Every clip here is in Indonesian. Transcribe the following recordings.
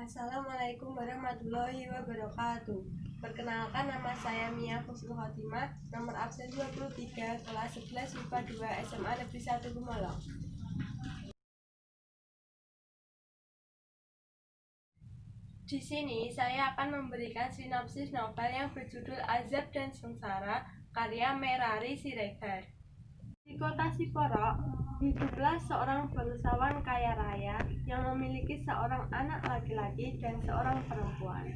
Assalamualaikum warahmatullahi wabarakatuh. Perkenalkan, nama saya Mia Husnul Khotimah, nomor absen 23, kelas 11 IPA 2 SMA Negeri 1 Gemolong. Di sini saya akan memberikan sinopsis novel yang berjudul Azab dan Sengsara karya Merari Siregar. Di kota Siporok, hiduplah seorang bangsawan kaya raya yang memiliki seorang anak laki-laki dan seorang perempuan.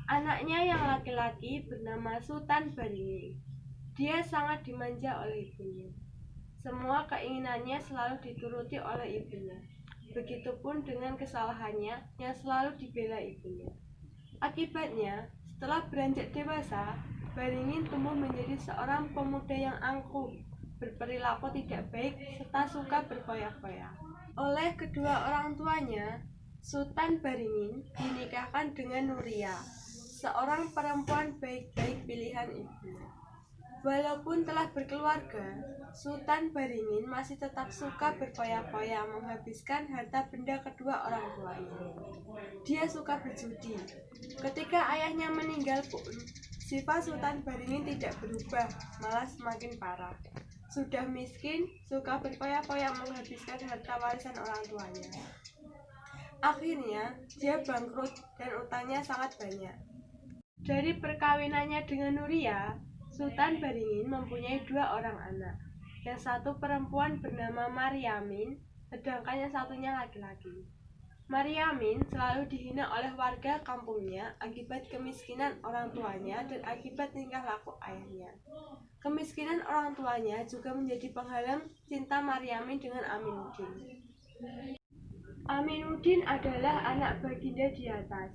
Anaknya yang laki-laki bernama Sultan Baringin. Dia sangat dimanja oleh ibunya. Semua keinginannya selalu dituruti oleh ibunya. Begitupun dengan kesalahannya yang selalu dibela ibunya. Akibatnya, setelah beranjak dewasa, Baringin tumbuh menjadi seorang pemuda yang angkuh, berperilaku tidak baik, serta suka berfoya-foya. Oleh kedua orang tuanya, Sultan Baringin dinikahkan dengan Nuria, seorang perempuan baik-baik pilihan ibunya. Walaupun telah berkeluarga, Sultan Baringin masih tetap suka berfoya-foya menghabiskan harta benda kedua orang tuanya. Dia suka berjudi. Ketika ayahnya meninggal pun, sifat Sultan Baringin tidak berubah, malah semakin parah. Sudah miskin, suka berfoya-foya menghabiskan harta warisan orang tuanya. Akhirnya, dia bangkrut dan utangnya sangat banyak. Dari perkawinannya dengan Nuria, Sultan Baringin mempunyai dua orang anak. Yang satu perempuan bernama Maryamin, sedangkan yang satunya laki-laki. Maryamin selalu dihina oleh warga kampungnya akibat kemiskinan orang tuanya dan akibat tingkah laku ayahnya. Kemiskinan orang tuanya juga menjadi penghalang cinta Maryamin dengan Aminuddin. Aminuddin adalah anak baginda di atas,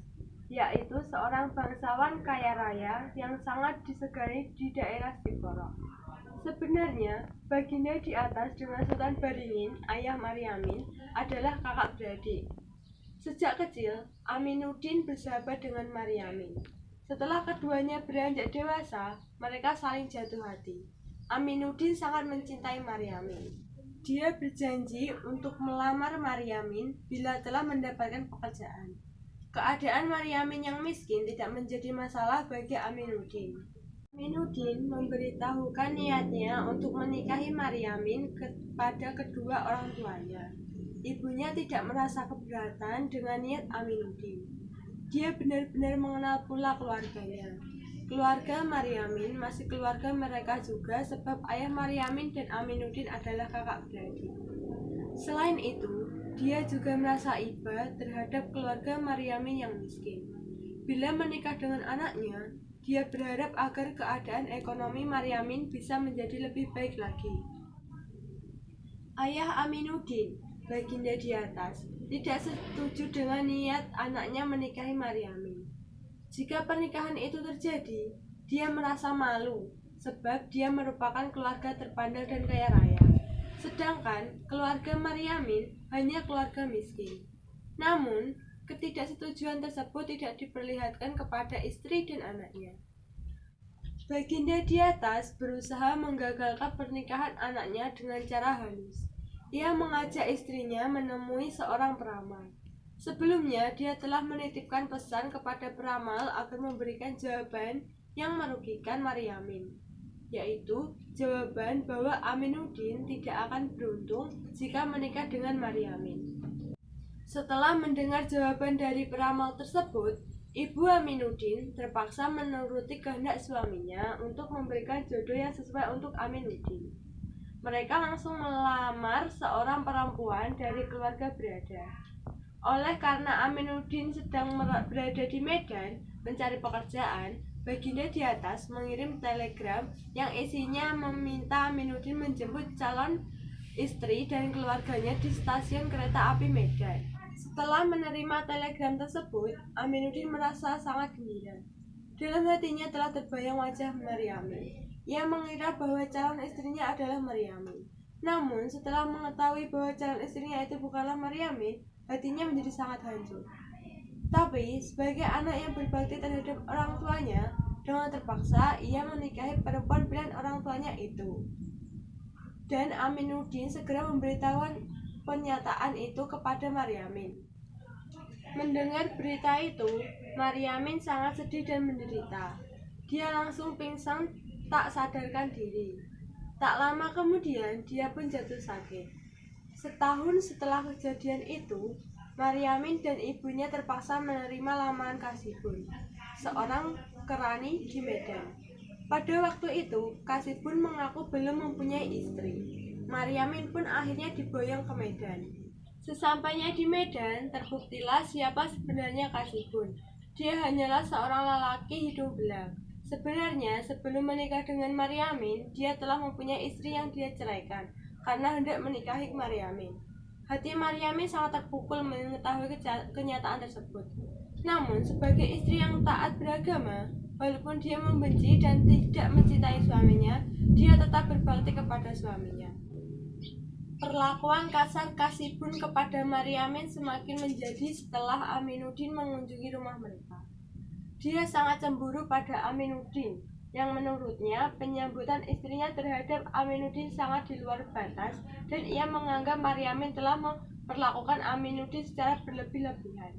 yaitu seorang bangsawan kaya raya yang sangat disegani di daerah Siporok. Sebenarnya, baginda di atas dengan Sultan Baringin, ayah Maryamin, adalah kakak beradik. Sejak kecil, Aminuddin bersahabat dengan Maryamin. Setelah keduanya beranjak dewasa, mereka saling jatuh hati. Aminuddin sangat mencintai Maryamin. Dia berjanji untuk melamar Maryamin bila telah mendapatkan pekerjaan. Keadaan Maryamin yang miskin tidak menjadi masalah bagi Aminuddin. Aminuddin memberitahukan niatnya untuk menikahi Maryamin kepada kedua orang tuanya. Ibunya tidak merasa keberatan dengan niat Aminuddin. Dia benar-benar mengenal pula keluarganya. Keluarga Maryamin masih keluarga mereka juga sebab ayah Maryamin dan Aminuddin adalah kakak beradik. Selain itu, dia juga merasa iba terhadap keluarga Maryamin yang miskin. Bila menikah dengan anaknya, dia berharap agar keadaan ekonomi Maryamin bisa menjadi lebih baik lagi. Ayah Aminuddin, baginda di atas, tidak setuju dengan niat anaknya menikahi Maryamin. Jika pernikahan itu terjadi, dia merasa malu sebab dia merupakan keluarga terpandang dan kaya raya. Sedangkan keluarga Maryamin hanya keluarga miskin. Namun, ketidaksetujuan tersebut tidak diperlihatkan kepada istri dan anaknya. Baginda di atas berusaha menggagalkan pernikahan anaknya dengan cara halus. Ia mengajak istrinya menemui seorang peramal. Sebelumnya, dia telah menitipkan pesan kepada peramal agar memberikan jawaban yang merugikan Maryamin, yaitu jawaban bahwa Aminuddin tidak akan beruntung jika menikah dengan Maryamin. Setelah mendengar jawaban dari peramal tersebut, Ibu Aminuddin terpaksa menuruti kehendak suaminya untuk memberikan jodoh yang sesuai untuk Aminuddin. Mereka langsung melamar seorang perempuan dari keluarga berada. Oleh karena Aminuddin sedang berada di Medan mencari pekerjaan, baginda di atas mengirim telegram yang isinya meminta Aminuddin menjemput calon istri dan keluarganya di stasiun kereta api Medan. Setelah menerima telegram tersebut, Aminuddin merasa sangat gembira. Dalam hatinya telah terbayang wajah Maryamin. Ia mengira bahwa calon istrinya adalah Maryamin. Namun, setelah mengetahui bahwa calon istrinya itu bukanlah Maryamin, hatinya menjadi sangat hancur. Tapi, sebagai anak yang berbakti terhadap orang tuanya, dengan terpaksa ia menikahi perempuan pilihan orang tuanya itu. Dan Aminuddin segera memberitahukan pernyataan itu kepada Maryamin. Mendengar berita itu, Maryamin sangat sedih dan menderita. Dia langsung pingsan tak sadarkan diri. Tak lama kemudian dia pun jatuh sakit. Setahun setelah kejadian itu, Maryamin dan ibunya terpaksa menerima lamaran Kasibun, seorang kerani di Medan. Pada waktu itu, Kasibun mengaku belum mempunyai istri. Maryamin pun akhirnya diboyong ke Medan. Sesampainya di Medan, terbuktilah siapa sebenarnya Kasibun. Dia hanyalah seorang lelaki hidung belang. Sebenarnya, sebelum menikah dengan Maryamin, dia telah mempunyai istri yang dia ceraikan karena hendak menikahi Maryamin. Hati Maryamin sangat terpukul mengetahui kenyataan tersebut. Namun, sebagai istri yang taat beragama, walaupun dia membenci dan tidak mencintai suaminya, dia tetap berbakti kepada suaminya. Perlakuan kasar Kasibun kepada Maryamin semakin menjadi setelah Aminuddin mengunjungi rumah mereka. Dia sangat cemburu pada Aminuddin, yang menurutnya penyambutan istrinya terhadap Aminuddin sangat di luar batas dan ia menganggap Maryamin telah memperlakukan Aminuddin secara berlebih-lebihan.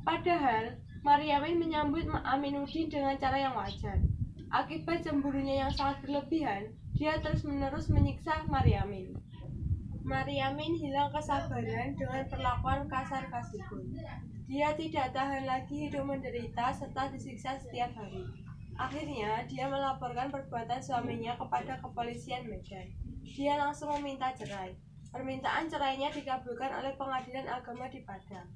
Padahal, Maryamin menyambut Aminuddin dengan cara yang wajar. Akibat cemburunya yang sangat berlebihan, dia terus-menerus menyiksa Maryamin. Maryamin hilang kesabaran dengan perlakuan kasar Kasibun. Dia tidak tahan lagi hidup menderita serta disiksa setiap hari. Akhirnya, dia melaporkan perbuatan suaminya kepada kepolisian Medan. Dia langsung meminta cerai. Permintaan cerainya dikabulkan oleh Pengadilan Agama di Padang.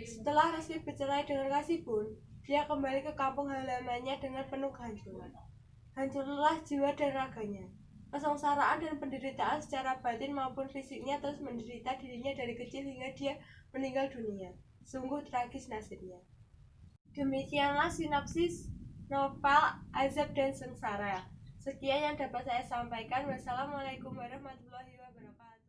Setelah resmi bercerai dengan Kasibun, dia kembali ke kampung halamannya dengan penuh kehancuran. Hancurlah jiwa dan raganya. Kesengsaraan dan penderitaan secara batin maupun fisiknya terus menderita dirinya dari kecil hingga dia meninggal dunia. Sungguh tragis nasibnya. Demikianlah sinopsis novel Azab dan Sengsara. Sekian yang dapat saya sampaikan. Wassalamualaikum warahmatullahi wabarakatuh.